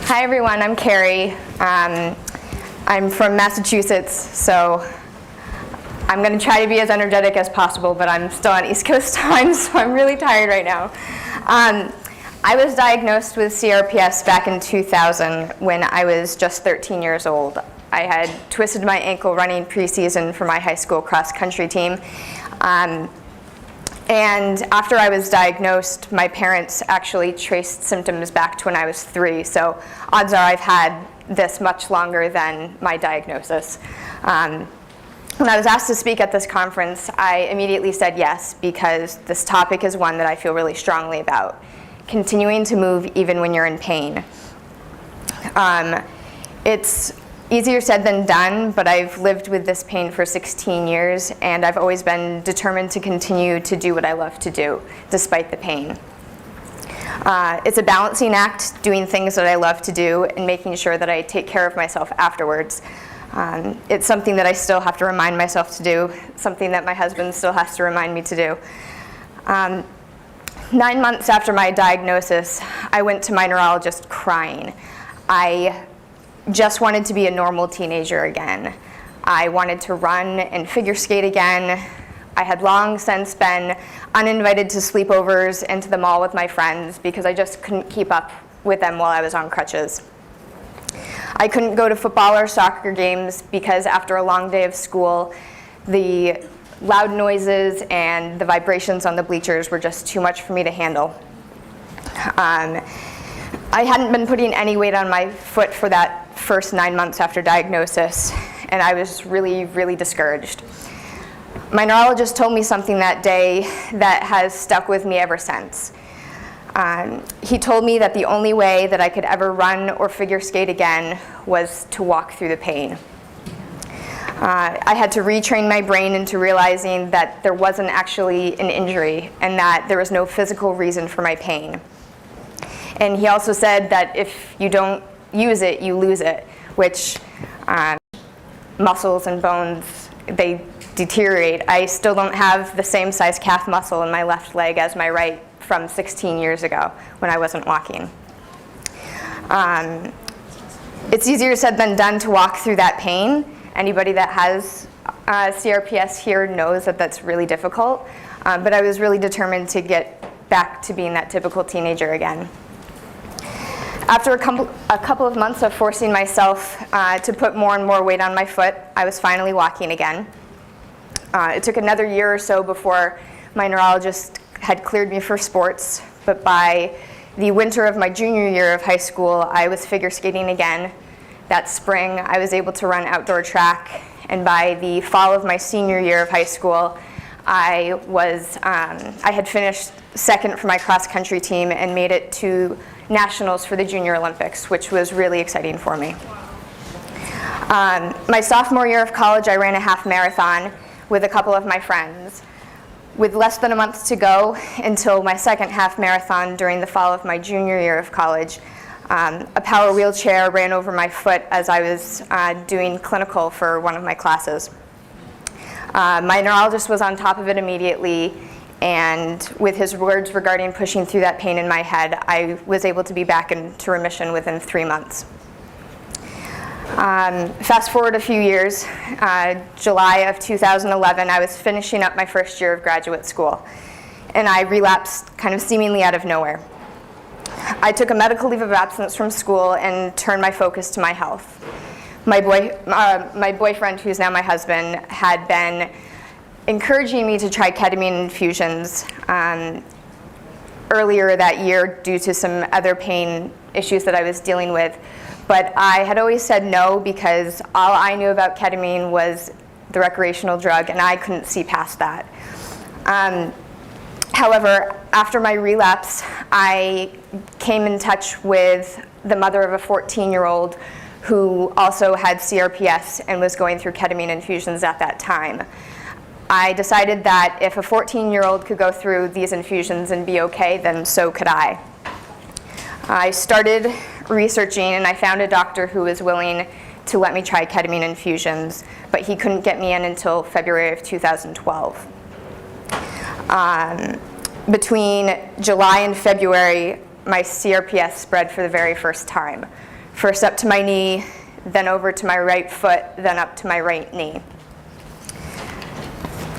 Hi everyone, I'm Kerry. I'm from Massachusetts, so I'm going to try to be as energetic as possible, but I'm still on East Coast time, so I'm really tired right now. I was diagnosed with CRPS back in 2000 when I was just 13 years old. I had twisted my ankle running preseason for my high school cross-country team. And after I was diagnosed, my parents actually traced symptoms back to when I was 3, so odds are I've had this much longer than my diagnosis. When I was asked to speak at this conference, I immediately said yes, because this topic is one that I feel really strongly about, continuing to move even when you're in pain. It's easier said than done, but I've lived with this pain for 16 years, and I've always been determined to continue to do what I love to do, despite the pain. It's a balancing act, doing things that I love to do and making sure that I take care of myself afterwards. It's something that I still have to remind myself to do, something that my husband still has to remind me to do. 9 months after my diagnosis, I went to my neurologist crying. I just wanted to be a normal teenager again. I wanted to run and figure skate again. I had long since been uninvited to sleepovers and to the mall with my friends because I just couldn't keep up with them while I was on crutches. I couldn't go to football or soccer games because after a long day of school, the loud noises and the vibrations on the bleachers were just too much for me to handle. I hadn't been putting any weight on my foot for that first 9 months after diagnosis, and I was really, really discouraged. My neurologist told me something that day that has stuck with me ever since. He told me that the only way that I could ever run or figure skate again was to walk through the pain. I had to retrain my brain into realizing that there wasn't actually an injury and that there was no physical reason for my pain. And he also said that if you don't use it, you lose it, which muscles and bones, they deteriorate. I still don't have the same size calf muscle in my left leg as my right from 16 years ago when I wasn't walking. It's easier said than done to walk through that pain. Anybody that has CRPS here knows that that's really difficult, but I was really determined to get back to being that typical teenager again. After a couple of months of forcing myself to put more and more weight on my foot, I was finally walking again. It took another year or so before my neurologist had cleared me for sports, but by the winter of my junior year of high school, I was figure skating again. That spring, I was able to run outdoor track, and by the fall of my senior year of high school, I had finished second for my cross-country team and made it to nationals for the Junior Olympics, which was really exciting for me. My sophomore year of college, I ran a half marathon with a couple of my friends. With less than a month to go until my second half marathon during the fall of my junior year of college, a power wheelchair ran over my foot as I was doing clinical for one of my classes. My neurologist was on top of it immediately, and with his words regarding pushing through that pain in my head, I was able to be back into remission within 3 months. Fast forward a few years, July of 2011, I was finishing up my first year of graduate school, and I relapsed kind of seemingly out of nowhere. I took a medical leave of absence from school and turned my focus to my health. My boyfriend, who's now my husband, had been encouraging me to try ketamine infusions earlier that year due to some other pain issues that I was dealing with. But I had always said no because all I knew about ketamine was the recreational drug, and I couldn't see past that. However, after my relapse, I came in touch with the mother of a 14-year-old who also had CRPS and was going through ketamine infusions at that time. I decided that if a 14-year-old could go through these infusions and be okay, then so could I. I started researching, and I found a doctor who was willing to let me try ketamine infusions, but he couldn't get me in until February of 2012. Between July and February, my CRPS spread for the very first time. First up to my knee, then over to my right foot, then up to my right knee.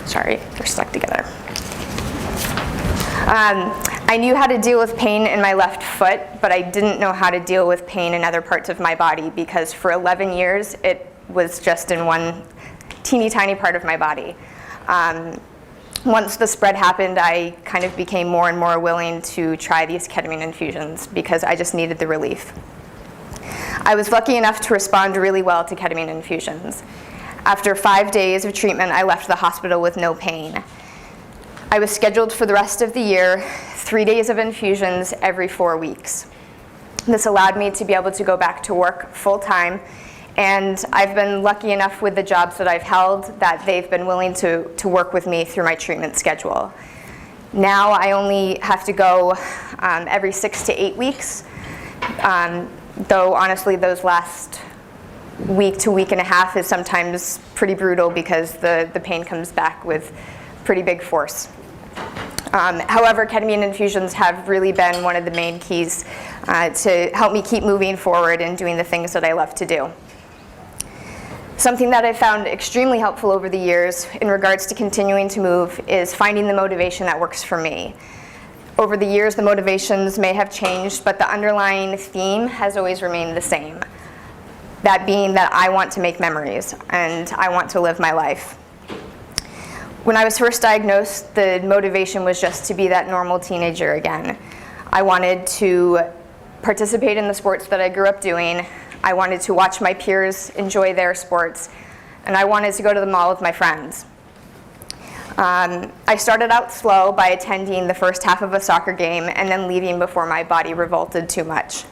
Sorry, they're stuck together. I knew how to deal with pain in my left foot, but I didn't know how to deal with pain in other parts of my body because for 11 years it was just in one teeny tiny part of my body. Once the spread happened, I kind of became more and more willing to try these ketamine infusions because I just needed the relief. I was lucky enough to respond really well to ketamine infusions. After 5 days of treatment, I left the hospital with no pain. I was scheduled for the rest of the year, 3 days of infusions every 4 weeks. This allowed me to be able to go back to work full-time, and I've been lucky enough with the jobs that I've held that they've been willing to work with me through my treatment schedule. Now I only have to go every 6 to 8 weeks, though honestly those last week to week and a half is sometimes pretty brutal because the pain comes back with pretty big force. However, ketamine infusions have really been one of the main keys to help me keep moving forward and doing the things that I love to do. Something that I've found extremely helpful over the years in regards to continuing to move is finding the motivation that works for me. Over the years, the motivations may have changed, but the underlying theme has always remained the same. That being that I want to make memories and I want to live my life. When I was first diagnosed, the motivation was just to be that normal teenager again. I wanted to participate in the sports that I grew up doing. I wanted to watch my peers enjoy their sports, and I wanted to go to the mall with my friends. I started out slow by attending the first half of a soccer game and then leaving before my body revolted too much.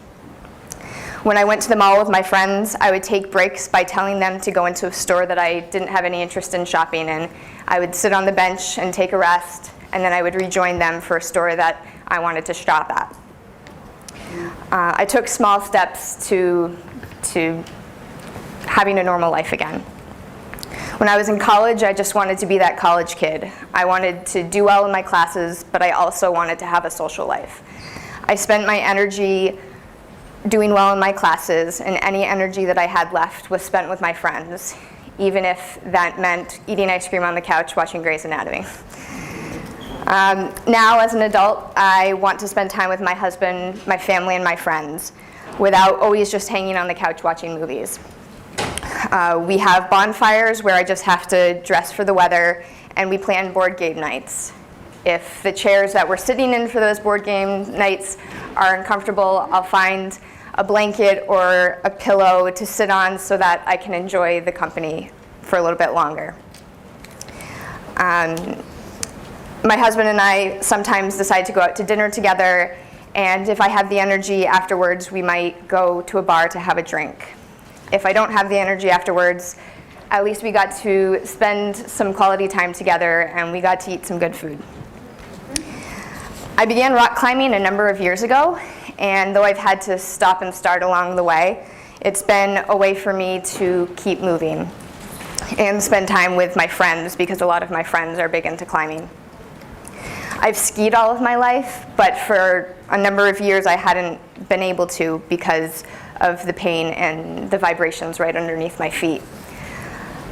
When I went to the mall with my friends, I would take breaks by telling them to go into a store that I didn't have any interest in shopping in. I would sit on the bench and take a rest, and then I would rejoin them for a store that I wanted to shop at. I took small steps to having a normal life again. When I was in college, I just wanted to be that college kid. I wanted to do well in my classes, but I also wanted to have a social life. I spent my energy doing well in my classes, and any energy that I had left was spent with my friends, even if that meant eating ice cream on the couch watching Grey's Anatomy. Now, as an adult, I want to spend time with my husband, my family, and my friends, without always just hanging on the couch watching movies. We have bonfires where I just have to dress for the weather, and we plan board game nights. If the chairs that we're sitting in for those board game nights are uncomfortable, I'll find a blanket or a pillow to sit on so that I can enjoy the company for a little bit longer. My husband and I sometimes decide to go out to dinner together, and if I have the energy afterwards, we might go to a bar to have a drink. If I don't have the energy afterwards, at least we got to spend some quality time together and we got to eat some good food. I began rock climbing a number of years ago, and though I've had to stop and start along the way, it's been a way for me to keep moving and spend time with my friends because a lot of my friends are big into climbing. I've skied all of my life, but for a number of years I hadn't been able to because of the pain and the vibrations right underneath my feet.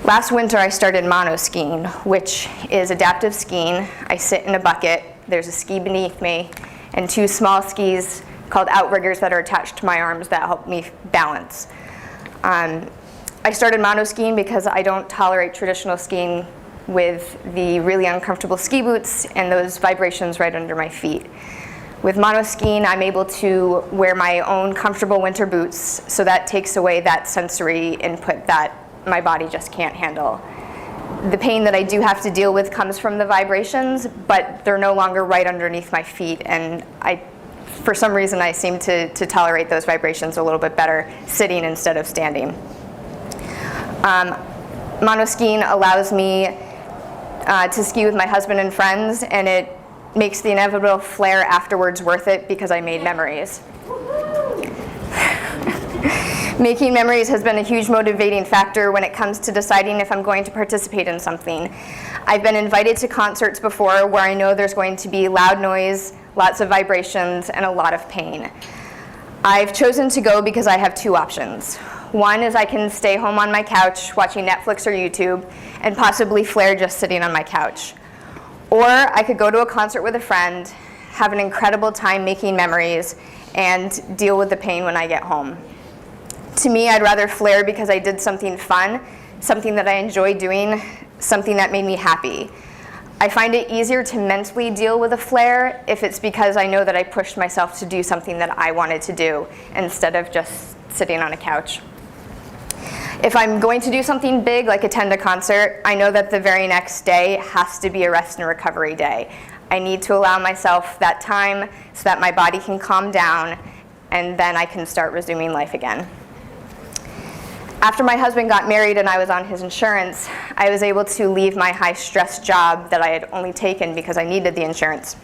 Last winter I started mono-skiing, which is adaptive skiing. I sit in a bucket, there's a ski beneath me, and two small skis called outriggers that are attached to my arms that help me balance. I started mono-skiing because I don't tolerate traditional skiing with the really uncomfortable ski boots and those vibrations right under my feet. With mono-skiing, I'm able to wear my own comfortable winter boots, so that takes away that sensory input that my body just can't handle. The pain that I do have to deal with comes from the vibrations, but they're no longer right underneath my feet, and for some reason I seem to tolerate those vibrations a little bit better sitting instead of standing. Mono-skiing allows me to ski with my husband and friends, and it makes the inevitable flare afterwards worth it because I made memories. Making memories has been a huge motivating factor when it comes to deciding if I'm going to participate in something. I've been invited to concerts before where I know there's going to be loud noise, lots of vibrations, and a lot of pain. I've chosen to go because I have two options. One is I can stay home on my couch watching Netflix or YouTube and possibly flare just sitting on my couch. Or I could go to a concert with a friend, have an incredible time making memories, and deal with the pain when I get home. To me, I'd rather flare because I did something fun, something that I enjoy doing, something that made me happy. I find it easier to mentally deal with a flare if it's because I know that I pushed myself to do something that I wanted to do instead of just sitting on a couch. If I'm going to do something big, like attend a concert, I know that the very next day has to be a rest and recovery day. I need to allow myself that time so that my body can calm down, and then I can start resuming life again. After my husband got married and I was on his insurance, I was able to leave my high-stress job that I had only taken because I needed the insurance.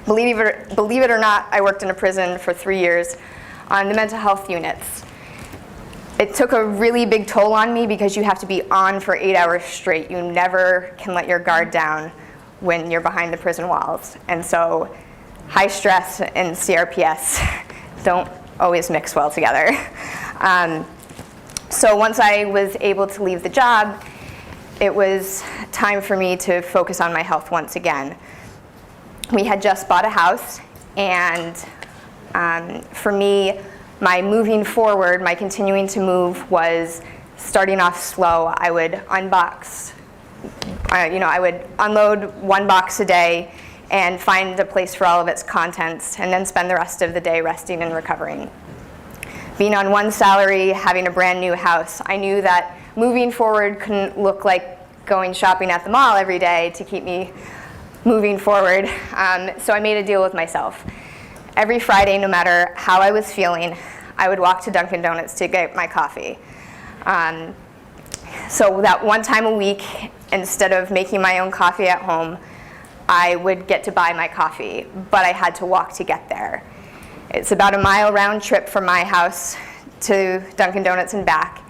Believe it or not, I worked in a prison for 3 years on the mental health units. It took a really big toll on me because you have to be on for 8 hours straight. You never can let your guard down when you're behind the prison walls. And so high stress and CRPS don't always mix well together. So once I was able to leave the job, it was time for me to focus on my health once again. We had just bought a house, and for me, my moving forward, my continuing to move was starting off slow. I would unbox, I would unload one box a day and find a place for all of its contents, and then spend the rest of the day resting and recovering. Being on one salary, having a brand new house, I knew that moving forward couldn't look like going shopping at the mall every day to keep me moving forward. So I made a deal with myself. Every Friday, no matter how I was feeling, I would walk to Dunkin' Donuts to get my coffee. So that one time a week, instead of making my own coffee at home, I would get to buy my coffee, but I had to walk to get there. It's about a mile round trip from my house to Dunkin' Donuts and back.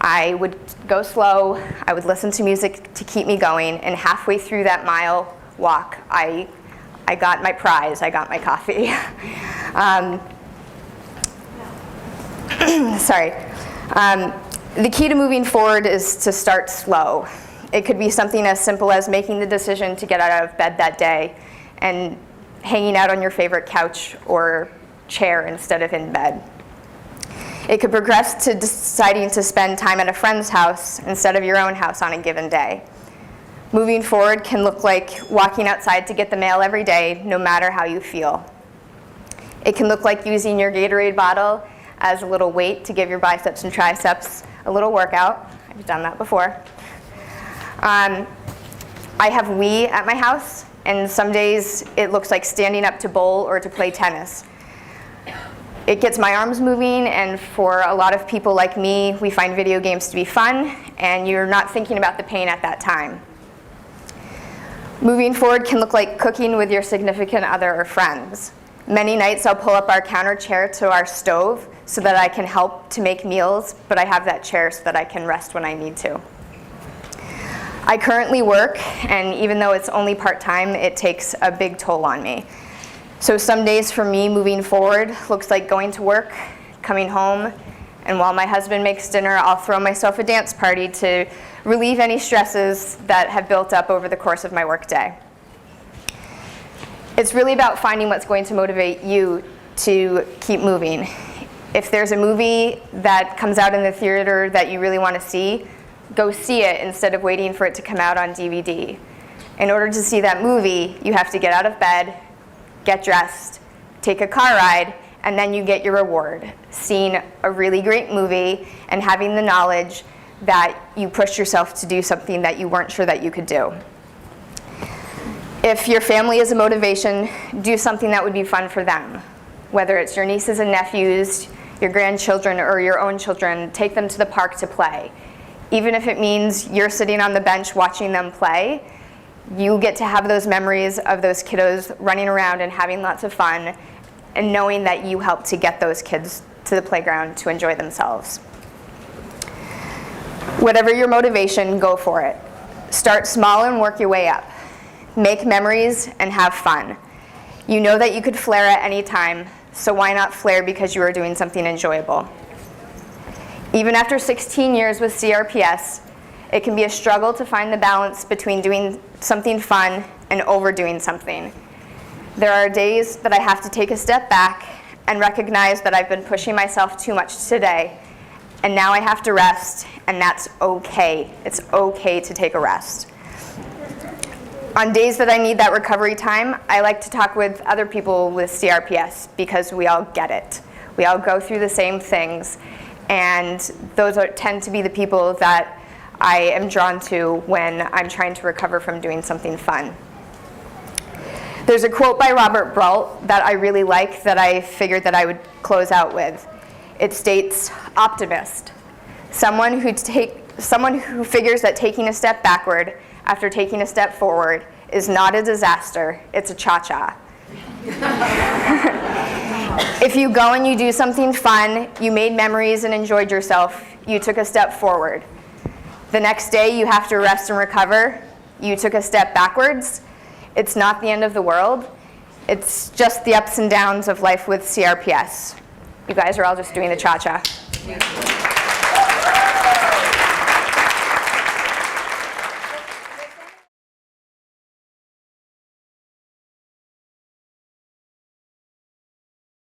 I would go slow, I would listen to music to keep me going, and halfway through that mile walk, I got my prize, I got my coffee. The key to moving forward is to start slow. It could be something as simple as making the decision to get out of bed that day and hanging out on your favorite couch or chair instead of in bed. It could progress to deciding to spend time at a friend's house instead of your own house on a given day. Moving forward can look like walking outside to get the mail every day, no matter how you feel. It can look like using your Gatorade bottle as a little weight to give your biceps and triceps a little workout. I've done that before. I have Wii at my house, and some days it looks like standing up to bowl or to play tennis. It gets my arms moving, and for a lot of people like me, we find video games to be fun, and you're not thinking about the pain at that time. Moving forward can look like cooking with your significant other or friends. Many nights I'll pull up our counter chair to our stove so that I can help to make meals, but I have that chair so that I can rest when I need to. I currently work, and even though it's only part-time, it takes a big toll on me. So some days for me, moving forward looks like going to work, coming home, and while my husband makes dinner, I'll throw myself a dance party to relieve any stresses that have built up over the course of my workday. It's really about finding what's going to motivate you to keep moving. If there's a movie that comes out in the theater that you really want to see, go see it instead of waiting for it to come out on DVD. In order to see that movie, you have to get out of bed, get dressed, take a car ride, and then you get your reward, seeing a really great movie and having the knowledge that you pushed yourself to do something that you weren't sure that you could do. If your family is a motivation, do something that would be fun for them. Whether it's your nieces and nephews, your grandchildren, or your own children, take them to the park to play. Even if it means you're sitting on the bench watching them play, you get to have those memories of those kiddos running around and having lots of fun, and knowing that you helped to get those kids to the playground to enjoy themselves. Whatever your motivation, go for it. Start small and work your way up. Make memories and have fun. You know that you could flare at any time, so why not flare because you are doing something enjoyable? Even after 16 years with CRPS, it can be a struggle to find the balance between doing something fun and overdoing something. There are days that I have to take a step back and recognize that I've been pushing myself too much today, and now I have to rest, and that's okay. It's okay to take a rest. On days that I need that recovery time, I like to talk with other people with CRPS because we all get it. We all go through the same things, and those tend to be the people that I am drawn to when I'm trying to recover from doing something fun. There's a quote by Robert Brault that I really like that I figured that I would close out with. It states, "Optimist, someone who figures that taking a step backward after taking a step forward is not a disaster, it's a cha-cha." If you go and you do something fun, you made memories and enjoyed yourself, you took a step forward. The next day you have to rest and recover, you took a step backwards. It's not the end of the world. It's just the ups and downs of life with CRPS. You guys are all just doing the cha-cha.